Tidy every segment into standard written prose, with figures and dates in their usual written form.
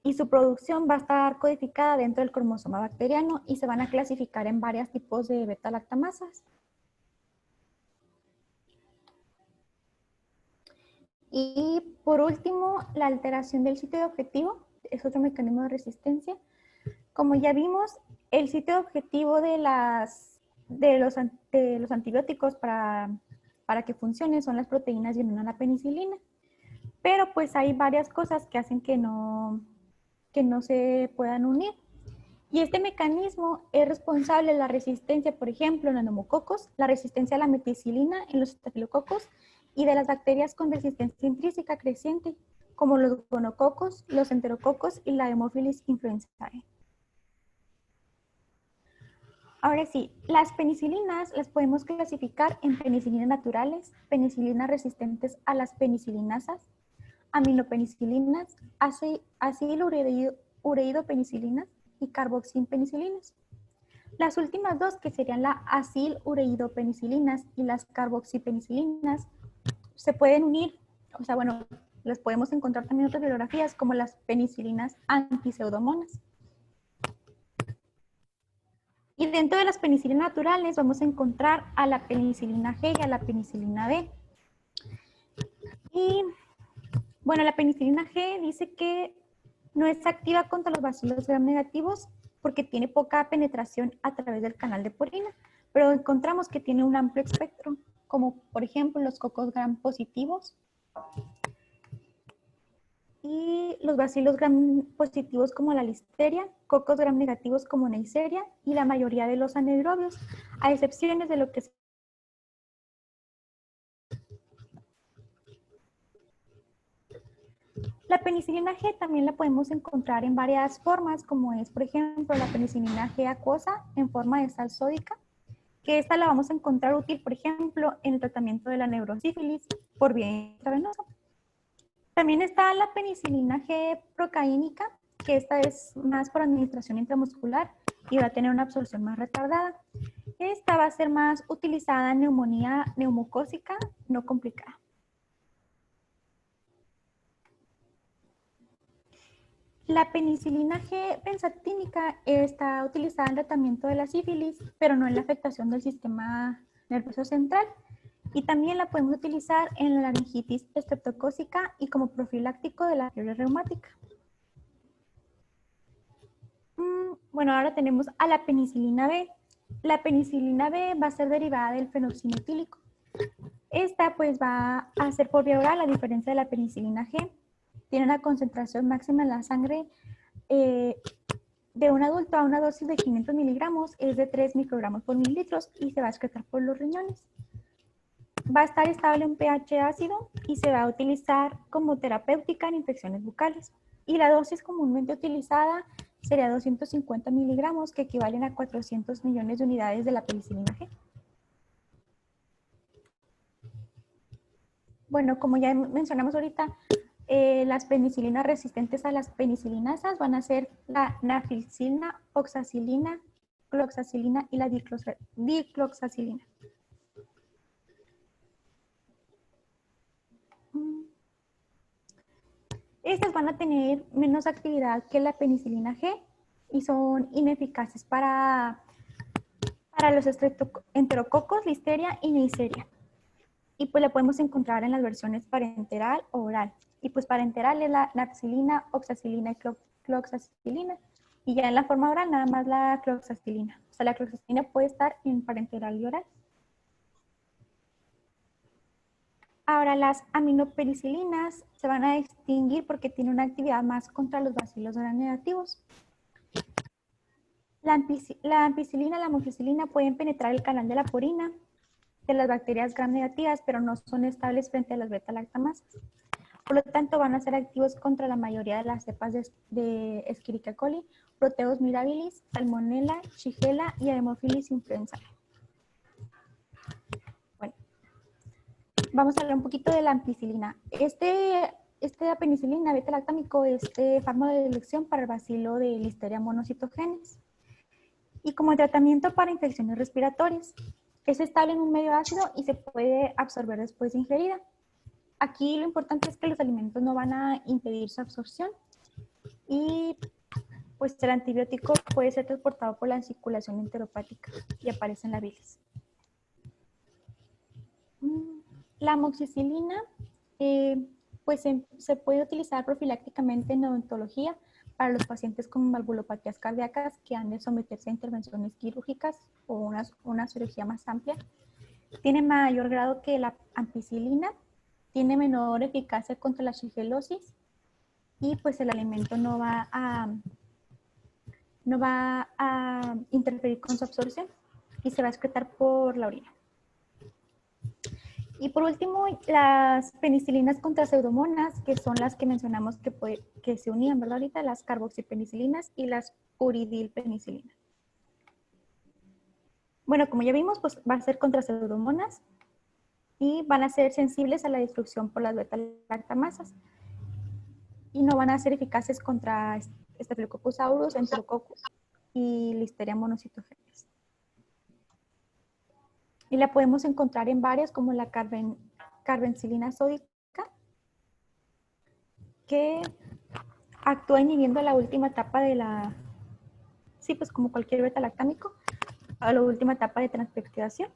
y su producción va a estar codificada dentro del cromosoma bacteriano y se van a clasificar en varios tipos de beta-lactamasas. Y por último, la alteración del sitio de objetivo es otro mecanismo de resistencia. Como ya vimos, el sitio de objetivo de los antibióticos para que funcionen son las proteínas y no la penicilina. Pero pues hay varias cosas que hacen que no se puedan unir. Y este mecanismo es responsable de la resistencia, por ejemplo, en los neumococos, la resistencia a la meticilina en los estafilococos y de las bacterias con resistencia intrínseca creciente, como los gonococos, los enterococos y la Haemophilus influenzae. Ahora sí, las penicilinas las podemos clasificar en penicilinas naturales, penicilinas resistentes a las penicilinasas, aminopenicilinas, acil-ureidopenicilinas y carboximpenicilinas. Las últimas dos, que serían la acil-ureidopenicilinas y las carboxipenicilinas, se pueden unir, o sea, bueno, las podemos encontrar también en otras bibliografías como las penicilinas antipseudomonas. Y dentro de las penicilinas naturales vamos a encontrar a la penicilina G y a la penicilina B. Y bueno, la penicilina G dice que no es activa contra los bacilos gram negativos porque tiene poca penetración a través del canal de purina, pero encontramos que tiene un amplio espectro, como por ejemplo los cocos gram positivos y los bacilos gram positivos como la listeria, cocos gram negativos como Neisseria y la mayoría de los anaerobios, a excepciones de lo que La penicilina G también la podemos encontrar en varias formas, como es, por ejemplo, la penicilina G acuosa en forma de sal sódica, que esta la vamos a encontrar útil, por ejemplo, en el tratamiento de la neurosífilis por vía intravenosa. También está la penicilina G procaínica, que esta es más por administración intramuscular y va a tener una absorción más retardada. Esta va a ser más utilizada en neumonía neumocócica no complicada. La penicilina G benzatínica está utilizada en el tratamiento de la sífilis, pero no en la afectación del sistema nervioso central. Y también la podemos utilizar en la laringitis estreptocócica y como profiláctico de la fiebre reumática. Bueno, ahora tenemos a la penicilina B. La penicilina B va a ser derivada del fenoxino etílico. Esta pues va a ser por vía oral a diferencia de la penicilina G. Tiene una concentración máxima en la sangre de un adulto a una dosis de 500 miligramos es de 3 microgramos por mililitros y se va a excretar por los riñones. Va a estar estable en pH ácido y se va a utilizar como terapéutica en infecciones bucales. Y la dosis comúnmente utilizada sería 250 miligramos, que equivalen a 400 millones de unidades de la penicilina G. Bueno, como ya mencionamos ahorita, las penicilinas resistentes a las penicilinasas van a ser la nafilcina, oxacilina, cloxacilina y la dicloxacilina. Estas van a tener menos actividad que la penicilina G y son ineficaces para los enterococos, listeria y neisseria. Y pues la podemos encontrar en las versiones parenteral o oral. Y pues parenteral es la nafcilina, oxacilina y cloxacilina. Y ya en la forma oral nada más la cloxacilina. O sea, la cloxacilina puede estar en parenteral y oral. Ahora, las aminopenicilinas se van a extinguir porque tienen una actividad más contra los bacilos gram negativos. La ampicilina y la amoxicilina pueden penetrar el canal de la purina de las bacterias gram negativas, pero no son estables frente a las beta-lactamasas. Por lo tanto, van a ser activos contra la mayoría de las cepas de Escherichia coli, Proteus mirabilis, Salmonella, Shigella y Haemophilus influenzae. Bueno, vamos a hablar un poquito de la ampicilina. Esta penicilina beta-lactámico es fármaco de elección para el bacilo de Listeria monocytogenes y como tratamiento para infecciones respiratorias. Es estable en un medio ácido y se puede absorber después de ingerida. Aquí lo importante es que los alimentos no van a impedir su absorción y pues el antibiótico puede ser transportado por la circulación enteropática y aparece en la bilis. La amoxicilina, pues se puede utilizar profilácticamente en odontología para los pacientes con valvulopatías cardíacas que han de someterse a intervenciones quirúrgicas o una cirugía más amplia. Tiene mayor grado que la ampicilina, tiene menor eficacia contra la shigelosis y pues el alimento no va a interferir con su absorción y se va a excretar por la orina. Y por último, las penicilinas contra pseudomonas, que son las que mencionamos que se unían, ¿verdad? Ahorita las carboxipenicilinas y las uridilpenicilinas. Bueno, como ya vimos, pues va a ser contra pseudomonas y van a ser sensibles a la destrucción por las beta-lactamasas y no van a ser eficaces contra Staphylococcus aureus, Enterococcus y Listeria monocytogenes. Y la podemos encontrar en varias, como la carbencilina sódica, que actúa inhibiendo la última etapa de la, sí, pues como cualquier beta-lactámico, a la última etapa de transpeptidación.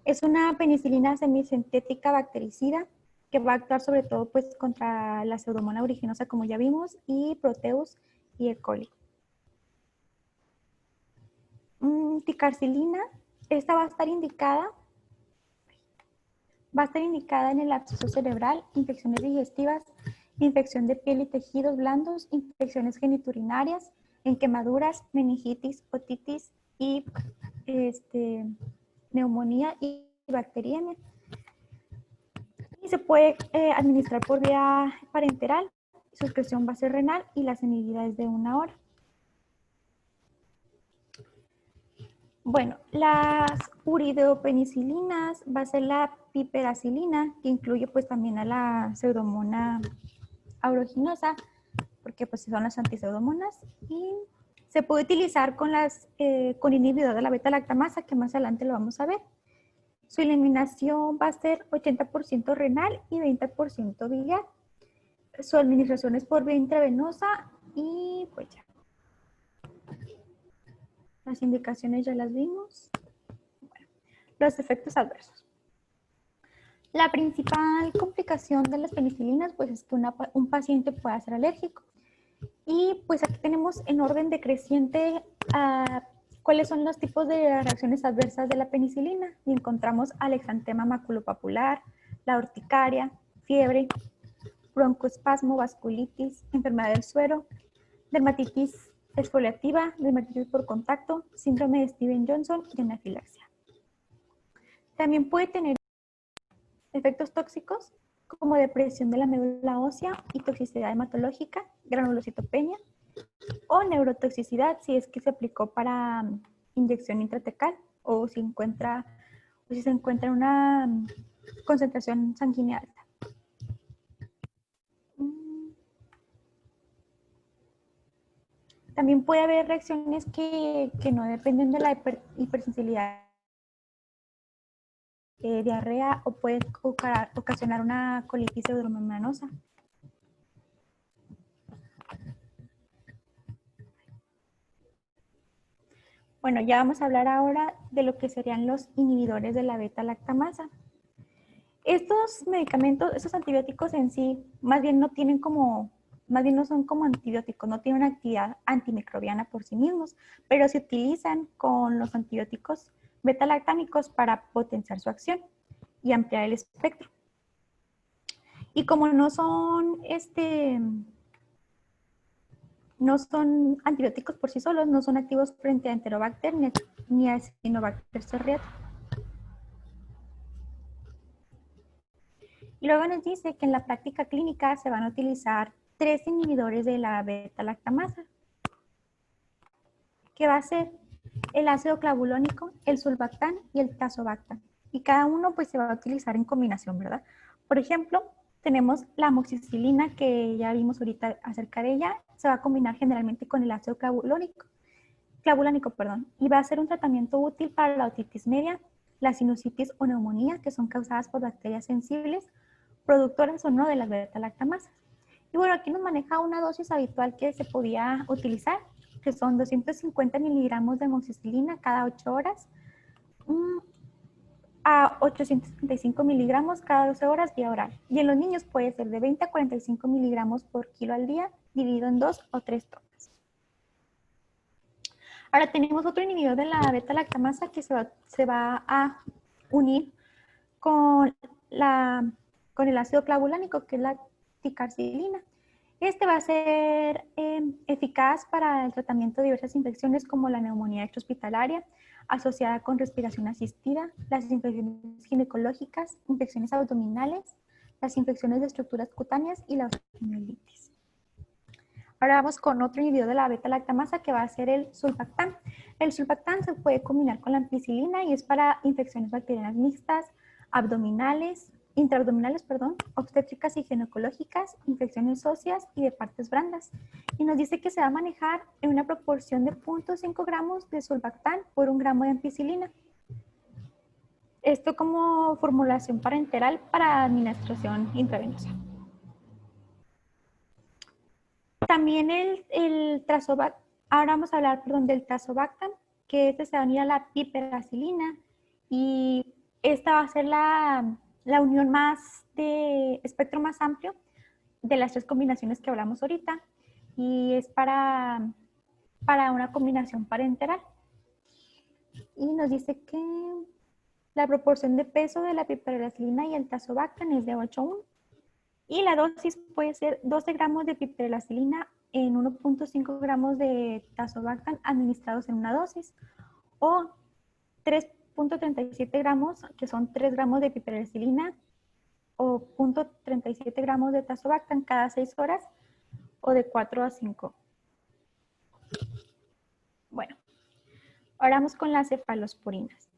Es una penicilina semisintética bactericida que va a actuar sobre todo pues contra la pseudomonas aeruginosa, como ya vimos, y Proteus y E. coli. Ticarcilina, esta va a estar indicada en el absceso cerebral, infecciones digestivas, infección de piel y tejidos blandos, infecciones geniturinarias, en quemaduras, meningitis, otitis y neumonía y bacteriemia. Y se puede administrar por vía parenteral, su excreción va a ser renal y la senilidad es de 1 hora. Bueno, las uridopenicilinas va a ser la piperacilina, que incluye pues también a la pseudomonas aeruginosa, porque pues son las antipseudomonas, y se puede utilizar con inhibidor de la beta-lactamasa, que más adelante lo vamos a ver. Su eliminación va a ser 80% renal y 20% biliar. Su administración es por vía intravenosa y pues ya. Las indicaciones ya las vimos. Bueno, los efectos adversos. La principal complicación de las penicilinas pues es que un paciente pueda ser alérgico. Y pues aquí tenemos en orden decreciente cuáles son los tipos de reacciones adversas de la penicilina. Y encontramos al exantema maculopapular, la urticaria, fiebre, broncoespasmo, vasculitis, enfermedad del suero, dermatitis exfoliativa, dermatitis por contacto, síndrome de Steven-Johnson y anafilaxia. También puede tener efectos tóxicos como depresión de la médula ósea y toxicidad hematológica, granulocitopenia o neurotoxicidad si es que se aplicó para inyección intratecal o si se encuentra una concentración sanguínea alta. También puede haber reacciones que no dependen de la hipersensibilidad, diarrea o puede ocasionar una colitis pseudomembranosa. Bueno, ya vamos a hablar ahora de lo que serían los inhibidores de la beta-lactamasa. Estos medicamentos, estos antibióticos en sí, más bien no son como antibióticos, no tienen una actividad antimicrobiana por sí mismos, pero se utilizan con los antibióticos beta-lactámicos para potenciar su acción y ampliar el espectro. Y como no son antibióticos por sí solos, no son activos frente a Enterobacter ni a Acinetobacter serratia. Y luego nos dice que en la práctica clínica se van a utilizar 3 inhibidores de la beta-lactamasa, que va a ser el ácido clavulónico, el sulbactam y el tazobactam. Y cada uno pues se va a utilizar en combinación, ¿verdad? Por ejemplo, tenemos la amoxicilina, que ya vimos ahorita acerca de ella, se va a combinar generalmente con el ácido clavulónico, y va a ser un tratamiento útil para la otitis media, la sinusitis o neumonía, que son causadas por bacterias sensibles, productoras o no de las beta-lactamasas. Y bueno, aquí nos maneja una dosis habitual que se podía utilizar, que son 250 miligramos de amoxicilina cada 8 horas, a 875 miligramos cada 12 horas vía oral. Y en los niños puede ser de 20 a 45 miligramos por kilo al día, dividido en 2 o 3 tomas. Ahora tenemos otro inhibidor de la beta-lactamasa que se va a unir con el ácido clavulánico, que es la ticarcilina. Este va a ser eficaz para el tratamiento de diversas infecciones como la neumonía extrahospitalaria asociada con respiración asistida, las infecciones ginecológicas, infecciones abdominales, las infecciones de estructuras cutáneas y la osteomielitis. Ahora vamos con otro inhibidor de la beta-lactamasa que va a ser el sulbactam. El sulbactam se puede combinar con la ampicilina y es para infecciones bacterianas mixtas, intraabdominales, obstétricas y ginecológicas, infecciones óseas y de partes blandas. Y nos dice que se va a manejar en una proporción de 0.5 gramos de sulbactam por 1 gramo de ampicilina. Esto como formulación parenteral para administración intravenosa. También el trazobactam, ahora vamos a hablar, del tazobactam, que este se va a unir a la piperacilina y esta va a ser la unión de espectro más amplio de las 3 combinaciones que hablamos ahorita y es para una combinación parenteral. Y nos dice que la proporción de peso de la piperacilina y el tazobactam es de 8:1. Y la dosis puede ser 12 gramos de piperacilina en 1.5 gramos de tazobactam administrados en una dosis o 3.37 gramos, que son 3 gramos de piperacilina o 0.37 gramos de tazobactam cada 6 horas o de 4 a 5. Bueno, ahora vamos con las cefalosporinas.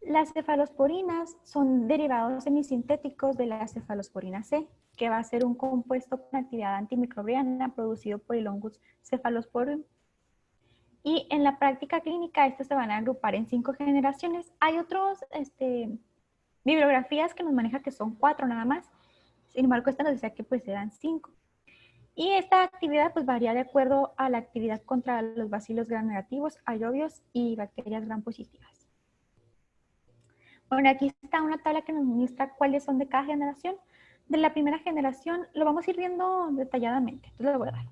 Las cefalosporinas son derivados semisintéticos de la cefalosporina C, que va a ser un compuesto con actividad antimicrobiana producido por el hongus Cephalosporin. Y en la práctica clínica, estos se van a agrupar en 5 generaciones. Hay otros bibliografías que nos maneja que son 4 nada más. Sin embargo, esta nos decía que pues eran 5. Y esta actividad pues varía de acuerdo a la actividad contra los bacilos gram negativos, aerobios y bacterias gram positivas. Bueno, aquí está una tabla que nos muestra cuáles son de cada generación. De la primera generación lo vamos a ir viendo detalladamente. Entonces lo voy a dar.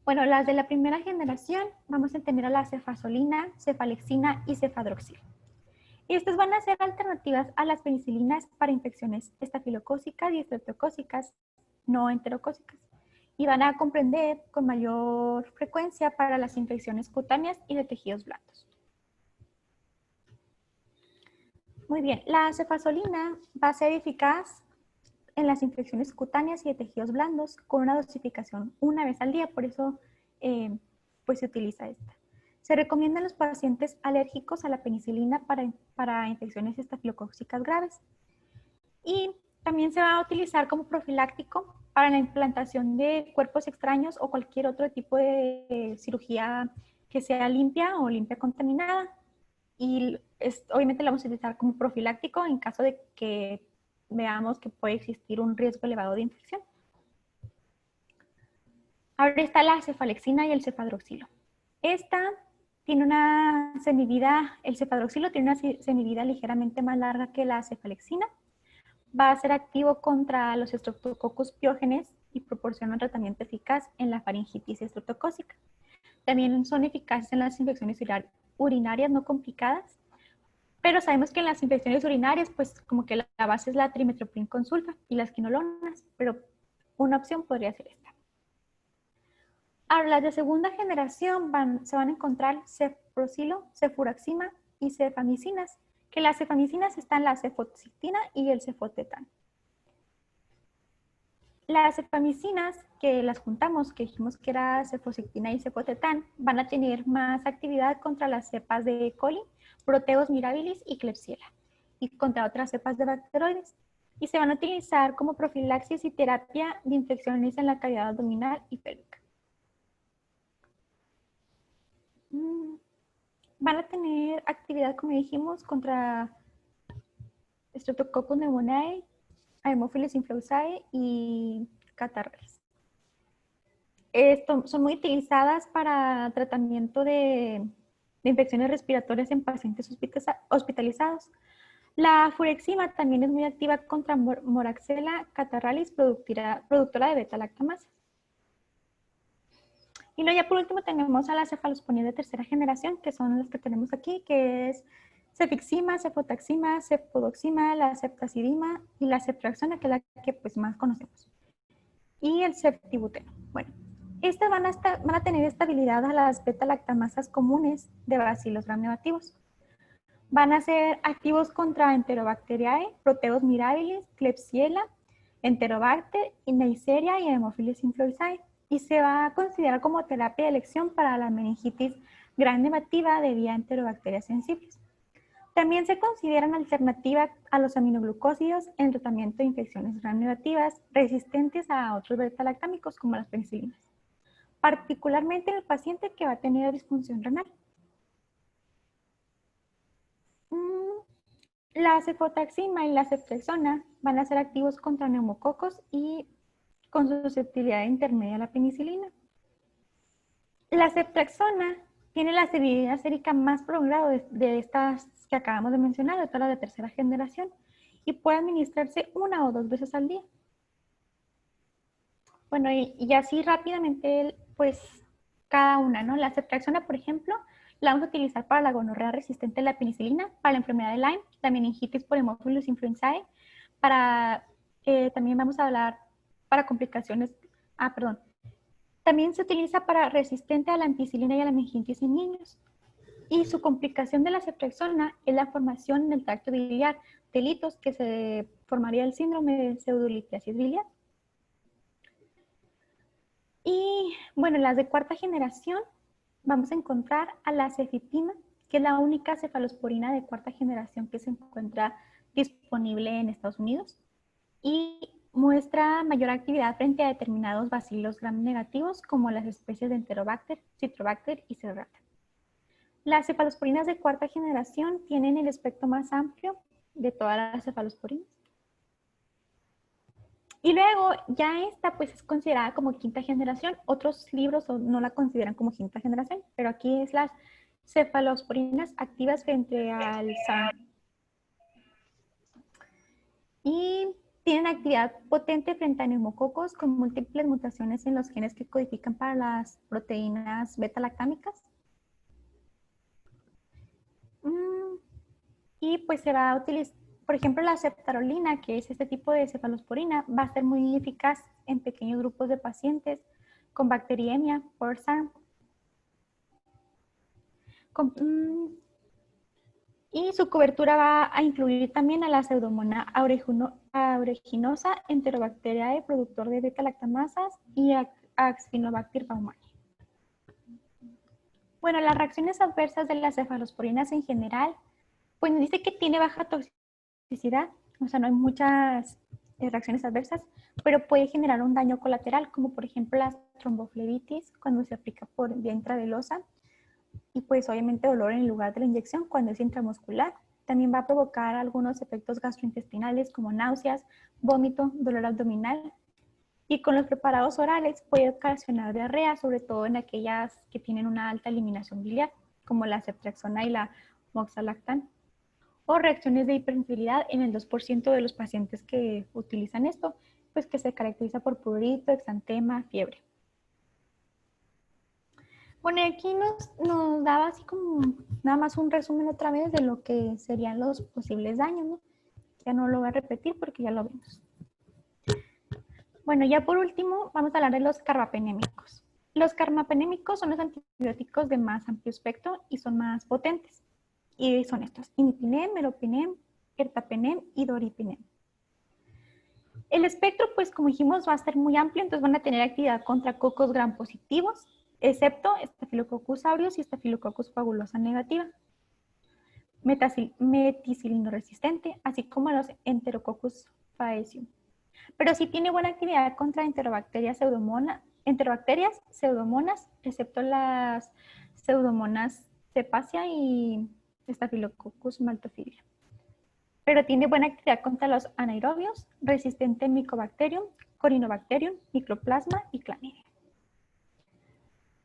Bueno, las de la primera generación vamos a tener a la cefazolina, cefalexina y cefadroxil. Y estas van a ser alternativas a las penicilinas para infecciones estafilocócicas y estreptocócicas, no enterocócicas. Y van a comprender con mayor frecuencia para las infecciones cutáneas y de tejidos blandos. Muy bien, la cefazolina va a ser eficaz en las infecciones cutáneas y de tejidos blandos con una dosificación una vez al día, por eso pues se utiliza esta. Se recomienda en los pacientes alérgicos a la penicilina para infecciones estafilocócicas graves. Y también se va a utilizar como profiláctico para la implantación de cuerpos extraños o cualquier otro tipo de cirugía que sea limpia o limpia contaminada. Y obviamente la vamos a utilizar como profiláctico en caso de que veamos que puede existir un riesgo elevado de infección. Ahora está la cefalexina y el cefadroxilo. Esta tiene una semivida, el cefadroxilo tiene una semivida ligeramente más larga que la cefalexina. Va a ser activo contra los Streptococcus pyogenes y proporciona un tratamiento eficaz en la faringitis estreptocócica. También son eficaces en las infecciones urinarias no complicadas, pero sabemos que en las infecciones urinarias, pues como que la base es la trimethoprim con sulfa y las quinolonas, pero una opción podría ser esta. Ahora, las de segunda generación se van a encontrar cefuroxilo, cefuraxima y cefamicinas, que las cefamicinas están la cefoxitina y el cefotetán. Las cefamicinas, que las juntamos, que dijimos que era cefoxitina y cefotetán, van a tener más actividad contra las cepas de E. coli, Proteus mirabilis y Klebsiella, y contra otras cepas de bacteroides. Y se van a utilizar como profilaxis y terapia de infecciones en la cavidad abdominal y pélvica. Van a tener actividad, como dijimos, contra Streptococcus pneumoniae, Haemophilus influenzae y catarrales. son muy utilizadas para tratamiento de infecciones respiratorias en pacientes hospitalizados. La furexima también es muy activa contra Moraxella catarrhalis, productora de beta-lactamasa. Y luego ya por último tenemos a las cefalosporinas de tercera generación, que son las que tenemos aquí, que es cefixima, cefotaxima, cefodoxima, la ceftazidima y la ceftriaxona, que es la que pues más conocemos. Y el ceftibuteno. Bueno, estas van a tener estabilidad a las beta-lactamasas comunes de bacilos gram negativos. Van a ser activos contra Enterobacteriae, Proteus mirabilis, Klebsiella, Enterobacter, Neisseria y Haemophilus influenzae. Y se va a considerar como terapia de elección para la meningitis gram negativa debido a enterobacterias sensibles. También se consideran alternativa a los aminoglucósidos en el tratamiento de infecciones gram negativas resistentes a otros beta-lactámicos como las penicilinas, particularmente en el paciente que va a tener disfunción renal. La cefotaxima y la ceftriaxona van a ser activos contra neumococos y con susceptibilidad intermedia a la penicilina. La ceftriaxona tiene la sensibilidad sérica más prolongada de estas que acabamos de mencionar, de todas las de tercera generación, y puede administrarse 1 o 2 veces al día. Bueno, y así rápidamente, pues, cada una, ¿no? La ceftriaxona, por ejemplo, la vamos a utilizar para la gonorrea resistente a la penicilina, para la enfermedad de Lyme, la meningitis por Haemophilus influenzae, también vamos a hablar para complicaciones, también se utiliza para resistente a la ampicilina y a la meningitis en niños. Y su complicación de la ceftriaxona es la formación en el tracto biliar de litos que se formaría el síndrome de pseudolitiasis biliar. Y bueno, las de cuarta generación vamos a encontrar a la cefitina, que es la única cefalosporina de cuarta generación que se encuentra disponible en Estados Unidos y muestra mayor actividad frente a determinados bacilos gram negativos como las especies de Enterobacter, Citrobacter y Cerebrata. Las cefalosporinas de cuarta generación tienen el espectro más amplio de todas las cefalosporinas. Y luego ya esta pues es considerada como quinta generación. Otros libros no la consideran como quinta generación, pero aquí es las cefalosporinas activas frente al SARM. Y tienen actividad potente frente a neumococos con múltiples mutaciones en los genes que codifican para las proteínas beta-lactámicas. Y pues se va a utilizar, por ejemplo, la ceftarolina, que es este tipo de cefalosporina, va a ser muy eficaz en pequeños grupos de pacientes con bacteriemia por SARM. Y su cobertura va a incluir también a la Pseudomonas aeruginosa, Enterobacteriae, productor de beta-lactamasas, y a Actinobacter baumannii. Bueno, las reacciones adversas de las cefalosporinas en general, pues dice que tiene baja toxicidad, o sea, no hay muchas reacciones adversas, pero puede generar un daño colateral, como por ejemplo la tromboflebitis cuando se aplica por vía intravenosa, y pues obviamente dolor en lugar de la inyección cuando es intramuscular. También va a provocar algunos efectos gastrointestinales como náuseas, vómito, dolor abdominal. Y con los preparados orales puede ocasionar diarrea, sobre todo en aquellas que tienen una alta eliminación biliar, como la ceftriaxona y la moxalactan. O reacciones de hipersensibilidad en el 2% de los pacientes que utilizan esto, pues que se caracteriza por prurito, exantema, fiebre. Bueno, aquí nos daba así como nada más un resumen otra vez de lo que serían los posibles daños, ¿no? Ya no lo voy a repetir porque ya lo vimos. Bueno, ya por último vamos a hablar de los carbapenémicos. Los carbapenémicos son los antibióticos de más amplio espectro y son más potentes. Y son estos: imipinem, meropenem, ertapenem y doripenem. El espectro, pues como dijimos, va a ser muy amplio, entonces van a tener actividad contra cocos gram positivos, excepto Staphylococcus aureus y Staphylococcus coagulosa negativa, meticilino resistente, así como los Enterococcus faecium. Pero sí tiene buena actividad contra enterobacterias pseudomonas, excepto las pseudomonas cepacia y Staphylococcus maltophilia. Pero tiene buena actividad contra los anaerobios, resistente Mycobacterium, Corynebacterium, Mycoplasma y Clamidia.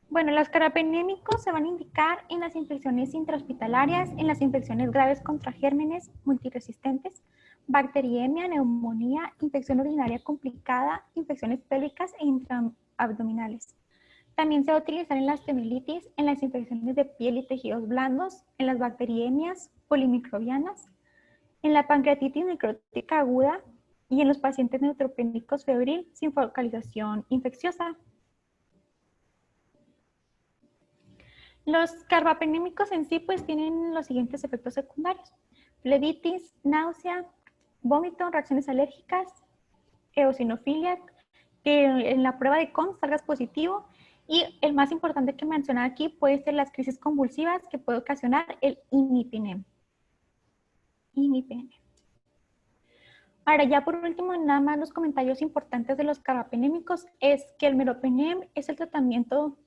Bueno, los carbapenémicos se van a indicar en las infecciones intrahospitalarias, en las infecciones graves contra gérmenes multiresistentes, bacteriemia, neumonía, infección urinaria complicada, infecciones pélvicas e intraabdominales. También se va a utilizar en la osteomielitis, en las infecciones de piel y tejidos blandos, en las bacteriemias polimicrobianas, en la pancreatitis necrótica aguda y en los pacientes neutropénicos febril sin focalización infecciosa. Los carbapenémicos en sí pues tienen los siguientes efectos secundarios: flebitis, náusea, vómito, reacciones alérgicas, eosinofilia, que en la prueba de Coombs salgas positivo, y el más importante que mencionar aquí puede ser las crisis convulsivas que puede ocasionar el imipenem. Ahora, ya por último, nada más los comentarios importantes de los carbapenémicos es que el meropenem es el tratamiento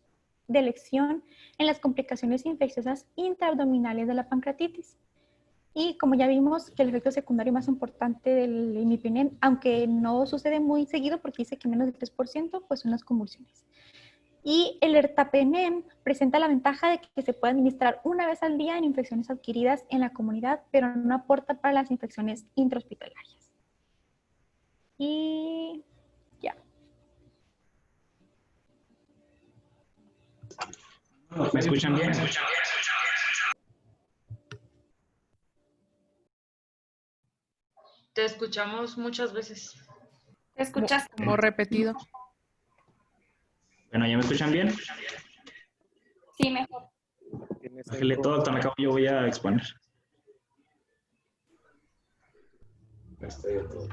de elección en las complicaciones infecciosas intraabdominales de la pancreatitis. Y como ya vimos que el efecto secundario más importante del imipenem, aunque no sucede muy seguido porque dice que menos del 3%, pues son las convulsiones. Y el ertapenem presenta la ventaja de que se puede administrar una vez al día en infecciones adquiridas en la comunidad, pero no aporta para las infecciones intrahospitalarias. Y ya. ¿Me escuchan bien? Te escuchamos muchas veces. Te escuchas como repetido. Bueno, ¿ya me escuchan bien? Sí, mejor. Bájale todo, hasta acá yo voy a exponer.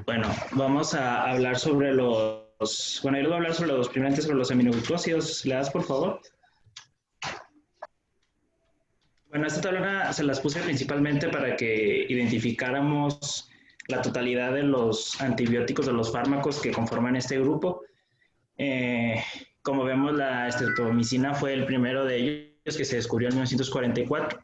Bueno, vamos a hablar sobre los... Bueno, yo les voy a hablar sobre los, primeramente sobre los aminoglucósidos. ¿Le das, por favor? Bueno, esta tabla se las puse principalmente para que identificáramos la totalidad de los antibióticos, de los fármacos que conforman este grupo. Como vemos, la estreptomicina fue el primero de ellos que se descubrió en 1944.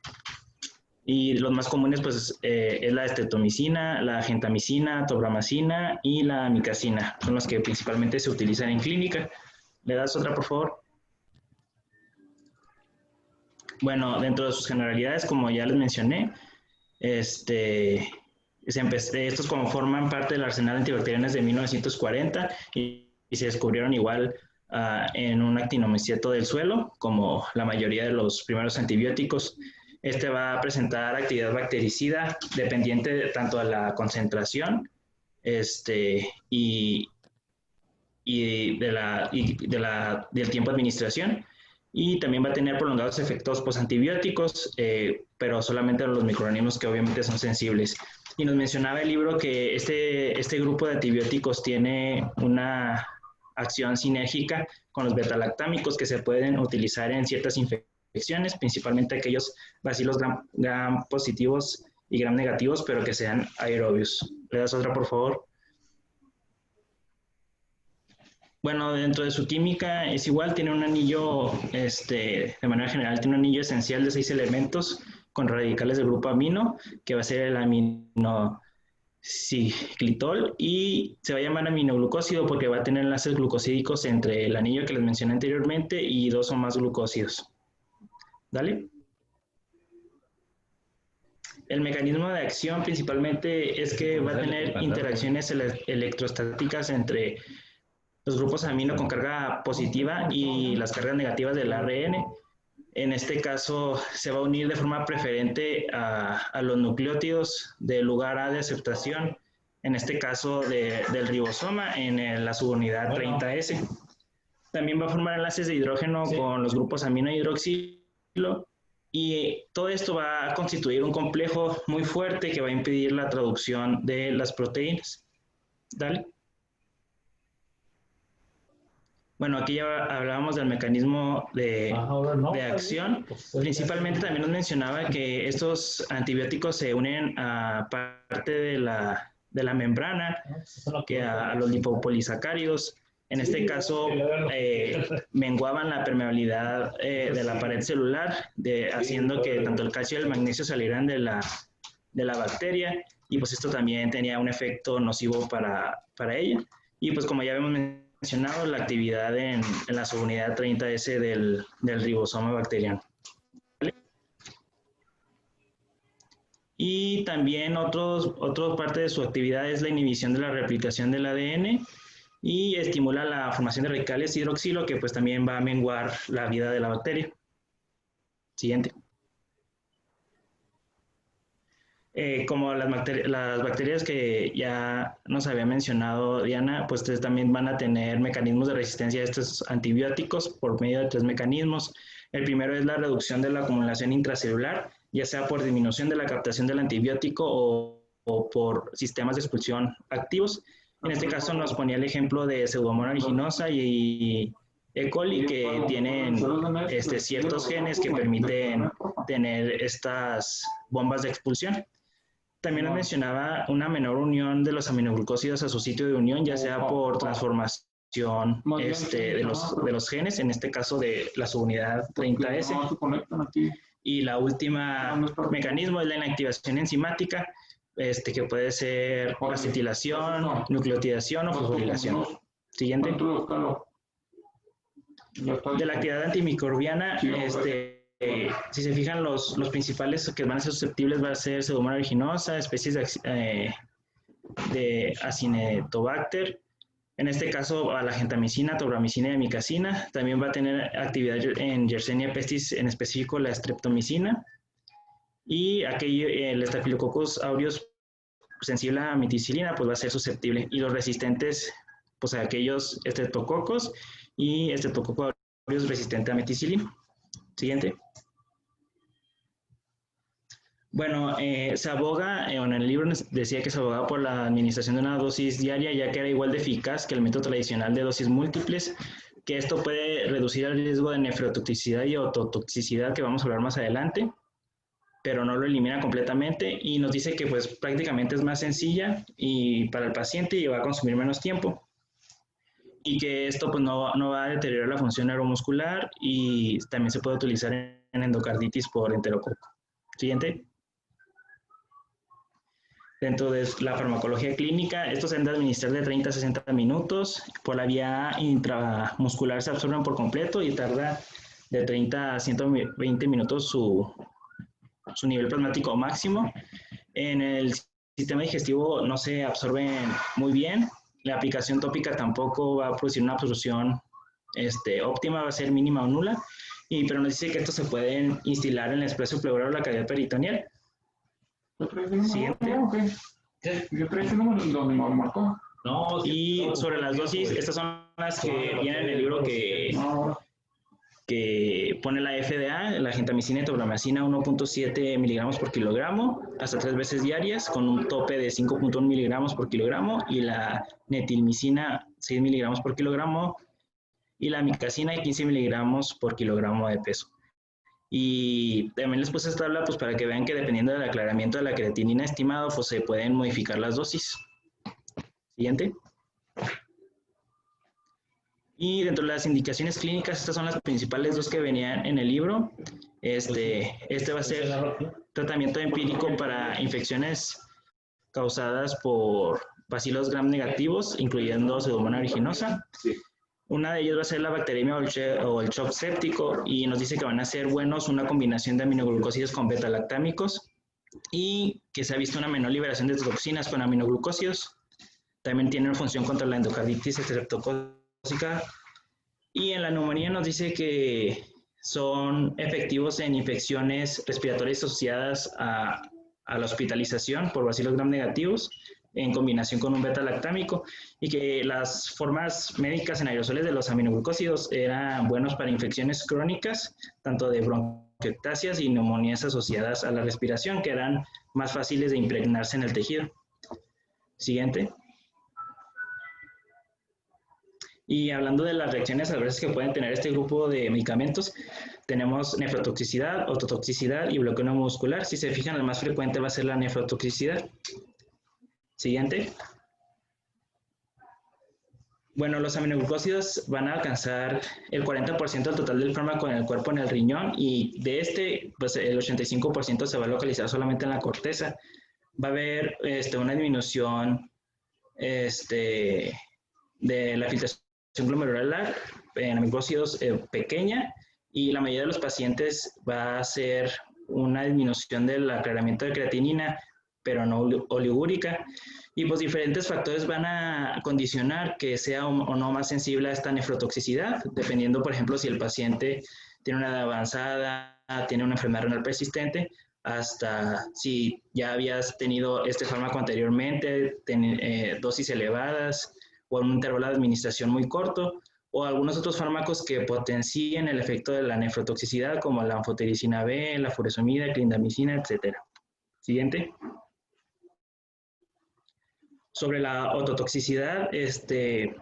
Y los más comunes pues, es la estreptomicina, la gentamicina, tobramacina y la amicacina. Son los que principalmente se utilizan en clínica. ¿Le das otra, por favor? Bueno, dentro de sus generalidades, como ya les mencioné, estos como forman parte del arsenal de antibacterianos de 1940 y se descubrieron igual en un actinomyceto del suelo, como la mayoría de los primeros antibióticos. Este va a presentar actividad bactericida dependiente tanto de la concentración y del tiempo de administración, y también va a tener prolongados efectos postantibióticos, pero solamente los microorganismos que obviamente son sensibles. Y nos mencionaba el libro que este grupo de antibióticos tiene una acción sinérgica con los betalactámicos que se pueden utilizar en ciertas infecciones, principalmente aquellos bacilos gram positivos y gram negativos, pero que sean aerobios. ¿Le das otra, por favor? Bueno, dentro de su química es igual, tiene un anillo, de manera general, tiene un anillo esencial de 6 elementos con radicales del grupo amino, que va a ser el aminociclitol, y se va a llamar aminoglucósido porque va a tener enlaces glucosídicos entre el anillo que les mencioné anteriormente y 2 o más glucósidos. ¿Dale? El mecanismo de acción principalmente es que va a tener interacciones electrostáticas entre los grupos amino con carga positiva y las cargas negativas del ARN. En este caso se va a unir de forma preferente a los nucleótidos del lugar A de aceptación, en este caso del ribosoma, en la subunidad 30S. También va a formar enlaces de hidrógeno con los grupos amino e hidroxilo, y todo esto va a constituir un complejo muy fuerte que va a impedir la traducción de las proteínas. Dale. Bueno, aquí ya hablábamos del mecanismo de acción. Principalmente también nos mencionaba que estos antibióticos se unen a parte de la membrana, que a los lipopolisacáridos. En este caso, menguaban la permeabilidad de la pared celular, haciendo que tanto el calcio y el magnesio salieran de la bacteria, y pues esto también tenía un efecto nocivo para ella. Y pues como ya habíamos mencionado, la actividad en la subunidad 30S del ribosoma bacteriano. Y también otra parte de su actividad es la inhibición de la replicación del ADN y estimula la formación de radicales hidroxilo, que pues también va a menguar la vida de la bacteria. Siguiente. Como las bacterias que ya nos había mencionado Diana, pues también van a tener mecanismos de resistencia a estos antibióticos por medio de 3 mecanismos. El primero es la reducción de la acumulación intracelular, ya sea por disminución de la captación del antibiótico o por sistemas de expulsión activos. En este caso nos ponía el ejemplo de Pseudomonas aeruginosa y E. coli, que tienen ciertos genes que permiten tener estas bombas de expulsión. También nos mencionaba una menor unión de los aminoglucósidos a su sitio de unión, ya sea por transformación de los genes, en este caso de la subunidad 30S. Y la última mecanismo es la inactivación enzimática, que puede ser acetilación, nucleotidación o fosforilación. Siguiente. De la actividad antimicrobiana, si se fijan, los principales que van a ser susceptibles va a ser Pseudomonas aeruginosa, especies de Acinetobacter, en este caso a la gentamicina, tobramicina y amicacina. También va a tener actividad en Yersinia pestis, en específico la streptomicina, y el Staphylococcus aureus sensible a meticilina, pues va a ser susceptible. Y los resistentes, pues a aquellos estreptococos y Streptococcus aureus resistente a meticilina. Siguiente. Bueno, se aboga, en el libro decía que se abogaba por la administración de una dosis diaria, ya que era igual de eficaz que el método tradicional de dosis múltiples, que esto puede reducir el riesgo de nefrotoxicidad y ototoxicidad, que vamos a hablar más adelante, pero no lo elimina completamente, y nos dice que pues prácticamente es más sencilla y para el paciente y va a consumir menos tiempo, y que esto pues no va a deteriorar la función neuromuscular, y también se puede utilizar en endocarditis por enterococo. Siguiente. Dentro de la farmacología clínica, estos se han de administrar de 30 a 60 minutos. Por la vía intramuscular se absorben por completo y tarda de 30 a 120 minutos su nivel plasmático máximo. En el sistema digestivo no se absorben muy bien. La aplicación tópica tampoco va a producir una absorción óptima, va a ser mínima o nula. Pero nos dice que esto se puede instilar en el expreso pleural o la cavidad peritoneal. Siguiente. Y sobre las dosis, estas son las que vienen en el libro que pone la FDA, la gentamicina y tobramacina 1.7 miligramos por kilogramo, hasta 3 veces diarias, con un tope de 5.1 miligramos por kilogramo, y la netilmicina 6 miligramos por kilogramo, y la amicacina 15 miligramos por kilogramo de peso. Y también les puse esta tabla pues para que vean que dependiendo del aclaramiento de la creatinina estimado, pues se pueden modificar las dosis. Siguiente. Y dentro de las indicaciones clínicas, estas son las principales dos que venían en el libro. Este va a ser tratamiento empírico para infecciones causadas por bacilos gram negativos, incluyendo Pseudomonas aeruginosa. Una de ellas va a ser la bacteriemia o el shock séptico, y nos dice que van a ser buenos una combinación de aminoglucósidos con beta-lactámicos, y que se ha visto una menor liberación de toxinas con aminoglucósidos. También tienen función contra la endocarditis estreptocócica, y en la neumonía nos dice que son efectivos en infecciones respiratorias asociadas a la hospitalización por bacilos gram negativos, en combinación con un beta-lactámico, y que las formas médicas en aerosoles de los aminoglucósidos eran buenos para infecciones crónicas, tanto de bronquiectasias y neumonías asociadas a la respiración, que eran más fáciles de impregnarse en el tejido. Siguiente. Y hablando de las reacciones adversas que pueden tener este grupo de medicamentos, tenemos nefrotoxicidad, ototoxicidad y bloqueo neuromuscular. Si se fijan, el más frecuente va a ser la nefrotoxicidad. Siguiente. Bueno, los aminoglucósidos van a alcanzar el 40% del total del fármaco en el cuerpo, en el riñón, y de pues el 85% se va a localizar solamente en la corteza. Va a haber una disminución de la filtración glomerular en amilócidos pequeña, y la mayoría de los pacientes va a ser una disminución del aclaramiento de creatinina, pero no oligúrica. Y pues diferentes factores van a condicionar que sea o no más sensible a esta nefrotoxicidad, dependiendo, por ejemplo, si el paciente tiene una edad avanzada, tiene una enfermedad renal persistente, hasta si ya habías tenido este fármaco anteriormente, dosis elevadas, o un intervalo de administración muy corto, o algunos otros fármacos que potencien el efecto de la nefrotoxicidad, como la anfotericina B, la furosemida, clindamicina, etc. Siguiente. Sobre la ototoxicidad,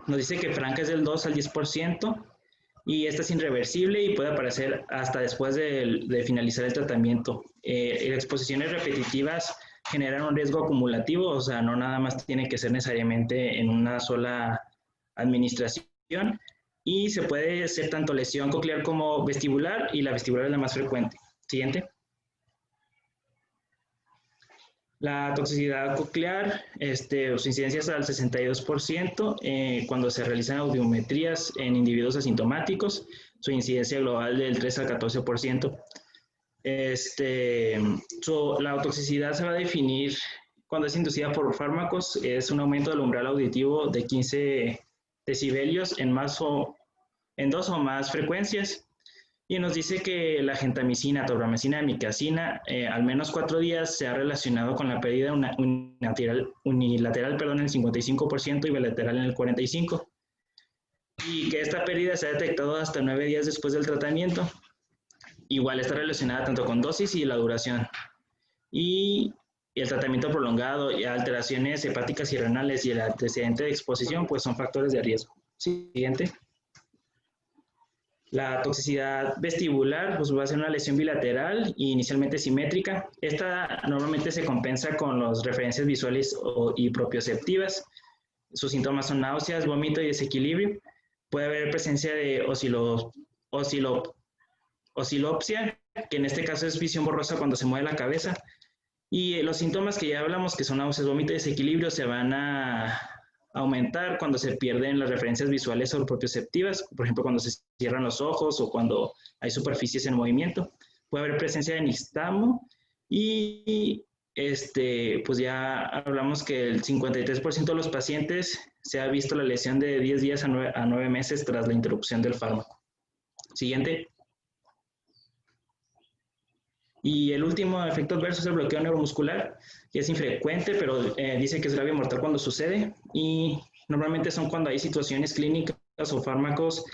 nos dice que franca es del 2 al 10%, y esta es irreversible y puede aparecer hasta después de finalizar el tratamiento. Exposiciones repetitivas generan un riesgo acumulativo, o sea, no nada más tiene que ser necesariamente en una sola administración, y se puede hacer tanto lesión coclear como vestibular, y la vestibular es la más frecuente. Siguiente. La toxicidad coclear, su incidencia es al 62% cuando se realizan audiometrías en individuos asintomáticos, su incidencia global del 3 al 14%. La toxicidad se va a definir cuando es inducida por fármacos, es un aumento del umbral auditivo de 15 decibelios en dos o más frecuencias. Y nos dice que la gentamicina, tobramecina, amicacina, al menos 4 días se ha relacionado con la pérdida unilateral en el 55% y bilateral en el 45%. Y que esta pérdida se ha detectado hasta 9 días después del tratamiento. Igual está relacionada tanto con dosis y la duración. Y el tratamiento prolongado y alteraciones hepáticas y renales y el antecedente de exposición, pues son factores de riesgo. Siguiente. La toxicidad vestibular, pues va a ser una lesión bilateral e inicialmente simétrica. Esta normalmente se compensa con las referencias visuales y propioceptivas. Sus síntomas son náuseas, vómito y desequilibrio. Puede haber presencia de osilopsia, que en este caso es visión borrosa cuando se mueve la cabeza. Y los síntomas que ya hablamos, que son náuseas, vómito y desequilibrio, se van a aumentar cuando se pierden las referencias visuales o propioceptivas, por ejemplo, cuando se cierran los ojos o cuando hay superficies en movimiento. Puede haber presencia de nixtamo y pues ya hablamos que el 53% de los pacientes se ha visto la lesión de 10 días a 9 meses tras la interrupción del fármaco. Siguiente. Y el último efecto adverso es el bloqueo neuromuscular, que es infrecuente, pero dice que es grave y mortal cuando sucede, y normalmente son cuando hay situaciones clínicas o fármacos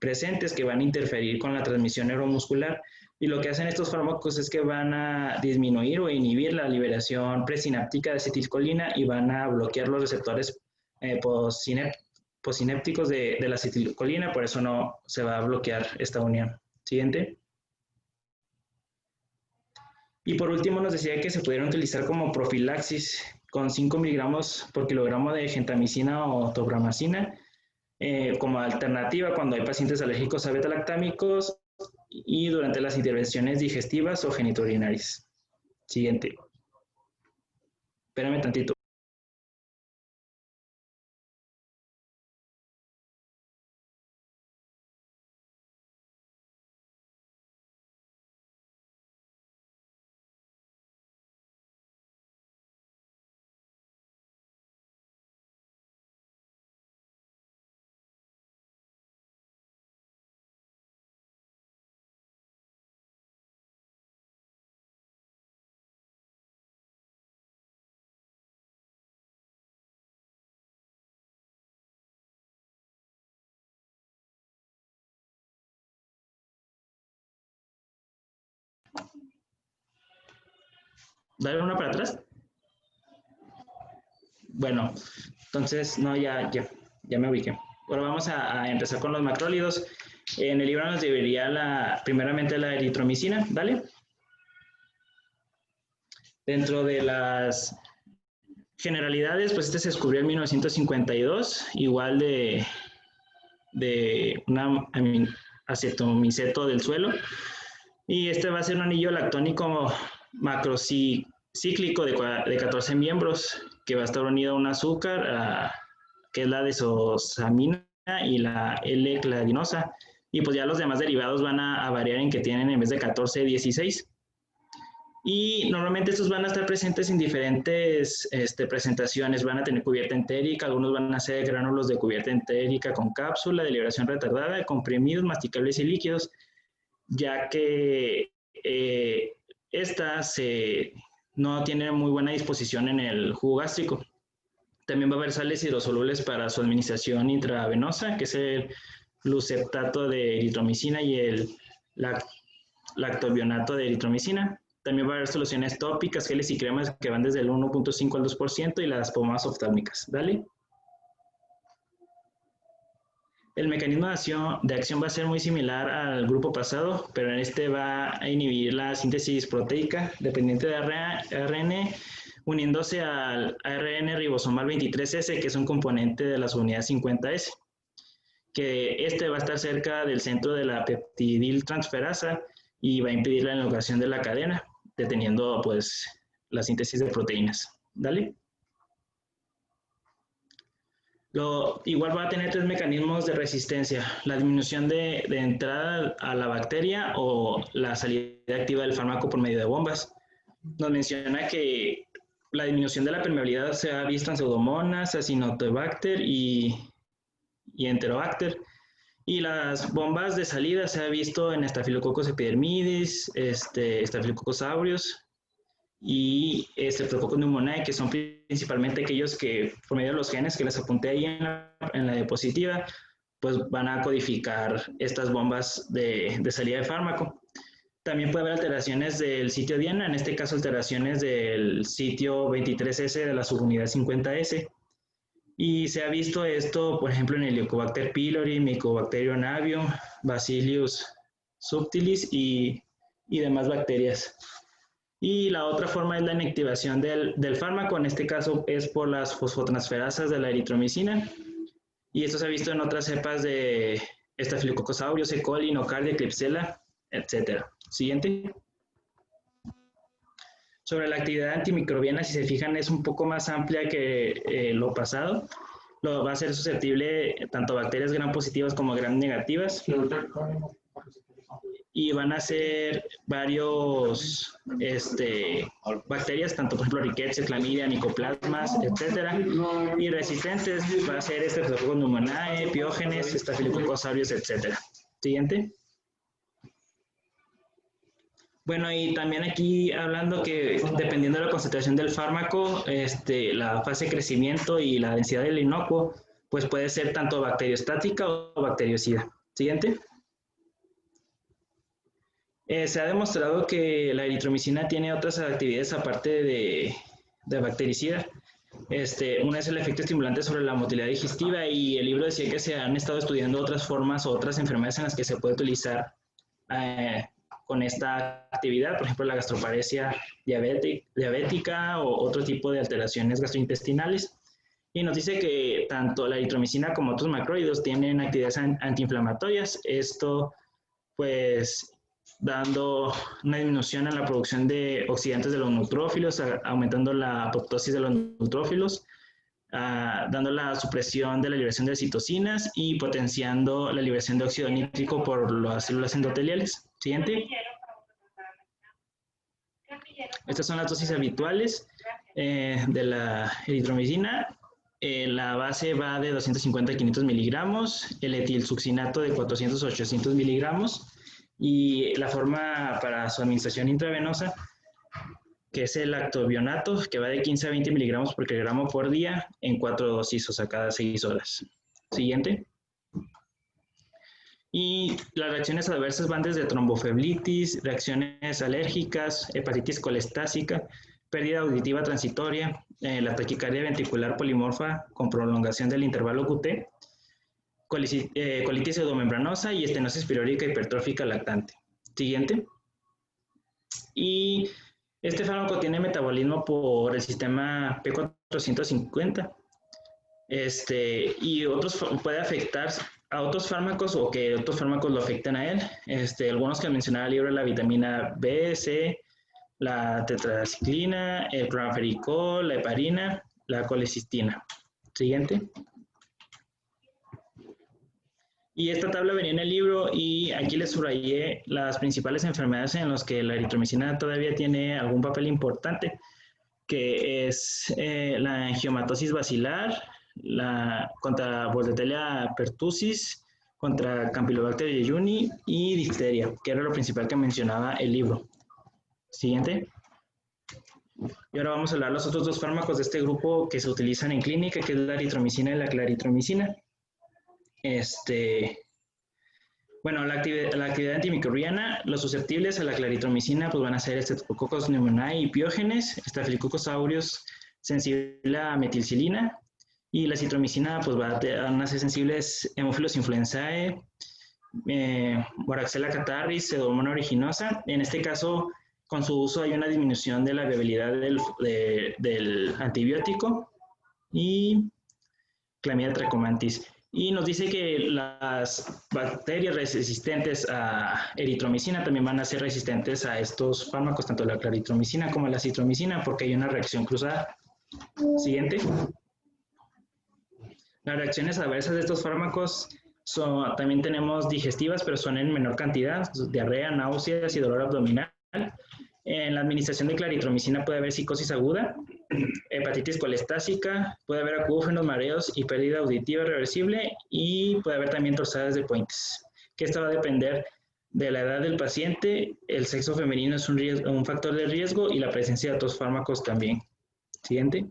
presentes que van a interferir con la transmisión neuromuscular, y lo que hacen estos fármacos es que van a disminuir o inhibir la liberación presináptica de acetilcolina y van a bloquear los receptores posinépticos de la acetilcolina, por eso no se va a bloquear esta unión. Siguiente. Y por último nos decía que se pudieron utilizar como profilaxis con 5 miligramos por kilogramo de gentamicina o tobramacina como alternativa cuando hay pacientes alérgicos a beta-lactámicos y durante las intervenciones digestivas o genitourinarias. Siguiente. Espérame tantito. ¿Dale una para atrás? Bueno, entonces, no, ya me ubiqué. Ahora vamos a empezar con los macrólidos. En el libro nos debería primeramente la eritromicina, ¿vale? Dentro de las generalidades, pues este se descubrió en 1952, igual de una acetomiceto del suelo. Y este va a ser un anillo lactónico macrocíclico de 14 miembros que va a estar unido a un azúcar, que es la desosamina, y la L-cladinosa. Y pues ya los demás derivados van a variar en que tienen en vez de 14, 16. Y normalmente estos van a estar presentes en diferentes presentaciones. Van a tener cubierta entérica, algunos van a ser gránulos de cubierta entérica con cápsula de liberación retardada, comprimidos, masticables y líquidos, ya que estas no tienen muy buena disposición en el jugo gástrico. También va a haber sales hidrosolubles para su administración intravenosa, que es el gluceptato de eritromicina y el lactobionato de eritromicina. También va a haber soluciones tópicas, geles y cremas que van desde el 1.5 al 2% y las pomadas oftálmicas. Dale. El mecanismo de acción va a ser muy similar al grupo pasado, pero en este va a inhibir la síntesis proteica dependiente de ARN, uniéndose al ARN ribosomal 23S, que es un componente de la subunidad 50S, que este va a estar cerca del centro de la peptidiltransferasa y va a impedir la elongación de la cadena, deteniendo pues la síntesis de proteínas. Dale. Igual va a tener 3 mecanismos de resistencia: la disminución de entrada a la bacteria o la salida activa del fármaco por medio de bombas. Nos menciona que la disminución de la permeabilidad se ha visto en Pseudomonas, Acinetobacter y Enterobacter. Y las bombas de salida se ha visto en Staphylococcus epidermidis, Staphylococcus aureus y Streptococcus pneumoniae, que son principalmente aquellos que, por medio de los genes que les apunté ahí en la diapositiva, pues van a codificar estas bombas de salida de fármaco. También puede haber alteraciones del sitio diana, en este caso alteraciones del sitio 23S de la subunidad 50S. Y se ha visto esto, por ejemplo, en Helicobacter pylori, Mycobacterium avium, Bacillus subtilis y demás bacterias. Y la otra forma es la inactivación del fármaco, en este caso es por las fosfotransferasas de la eritromicina. Y esto se ha visto en otras cepas de Staphylococcus aureus, E. coli, Nocardia, Klebsiella, etc. Siguiente. Sobre la actividad antimicrobiana, si se fijan, es un poco más amplia que lo pasado. Va a ser susceptible tanto a bacterias gram positivas como gram negativas. Y van a ser varios bacterias, tanto por ejemplo Rickettsia, Clamidia, Mycoplasmas, etcétera. Y resistentes va a ser Streptococcus pneumoniae, Piógenes, Staphylococcus aureus, etcétera. Siguiente. Bueno, y también aquí hablando que dependiendo de la concentración del fármaco, la fase de crecimiento y la densidad del inocuo, pues puede ser tanto bacteriostática o bacteriocida. Siguiente. Se ha demostrado que la eritromicina tiene otras actividades aparte de bactericida. Una es el efecto estimulante sobre la motilidad digestiva, y el libro decía que se han estado estudiando otras formas o otras enfermedades en las que se puede utilizar con esta actividad, por ejemplo la gastroparesia diabética o otro tipo de alteraciones gastrointestinales. Y nos dice que tanto la eritromicina como otros macrólidos tienen actividades antiinflamatorias, esto pues dando una disminución en la producción de oxidantes de los neutrófilos, aumentando la apoptosis de los neutrófilos, dando la supresión de la liberación de citocinas y potenciando la liberación de óxido nítrico por las células endoteliales. Siguiente. Estas son las dosis habituales de la eritromicina. La base va de 250 a 500 miligramos, el etilsuccinato de 400 a 800 miligramos, y la forma para su administración intravenosa, que es el lactobionato, que va de 15 a 20 miligramos por kilogramo por día en 4 dosis, o sea, cada 6 horas. Siguiente. Y las reacciones adversas van desde tromboflebitis, reacciones alérgicas, hepatitis colestásica, pérdida auditiva transitoria, la taquicardia ventricular polimorfa con prolongación del intervalo QT, colitis pseudomembranosa y estenosis pirórica hipertrófica lactante. Siguiente. Y este fármaco tiene metabolismo por el sistema P450. Y puede afectar a otros fármacos o que otros fármacos lo afecten a él. Algunos que mencionaba el libro: la vitamina B, C, la tetraciclina, el cloranfericol, la heparina, la colecistina. Siguiente. Y esta tabla venía en el libro y aquí les subrayé las principales enfermedades en las que la eritromicina todavía tiene algún papel importante, que es la angiomatosis basilar, contra Bordetella pertussis, contra Campylobacter jejuni y difteria, que era lo principal que mencionaba el libro. Siguiente. Y ahora vamos a hablar de los otros dos fármacos de este grupo que se utilizan en clínica, que es la eritromicina y la claritromicina. Bueno, la actividad antimicrobiana, los susceptibles a la claritromicina pues van a ser Streptococcus pneumoniae y Piógenes, Staphylococcus aureus sensible a metilcilina, y la citromicina pues van a ser sensibles Haemophilus influenzae, Moraxella catarrhis, Pseudomonas aeruginosa. En este caso, con su uso hay una disminución de la viabilidad del antibiótico, y Chlamydia trachomatis. Y nos dice que las bacterias resistentes a eritromicina también van a ser resistentes a estos fármacos, tanto la claritromicina como la citromicina, porque hay una reacción cruzada. Siguiente. Las reacciones adversas de estos fármacos también tenemos digestivas, pero son en menor cantidad: diarrea, náuseas y dolor abdominal. En la administración de claritromicina puede haber psicosis aguda, hepatitis colestásica, puede haber acúfenos, mareos y pérdida auditiva irreversible, y puede haber también torsadas de Pointes, que esto va a depender de la edad del paciente. El sexo femenino es un factor de riesgo, y la presencia de otros fármacos también. Siguiente.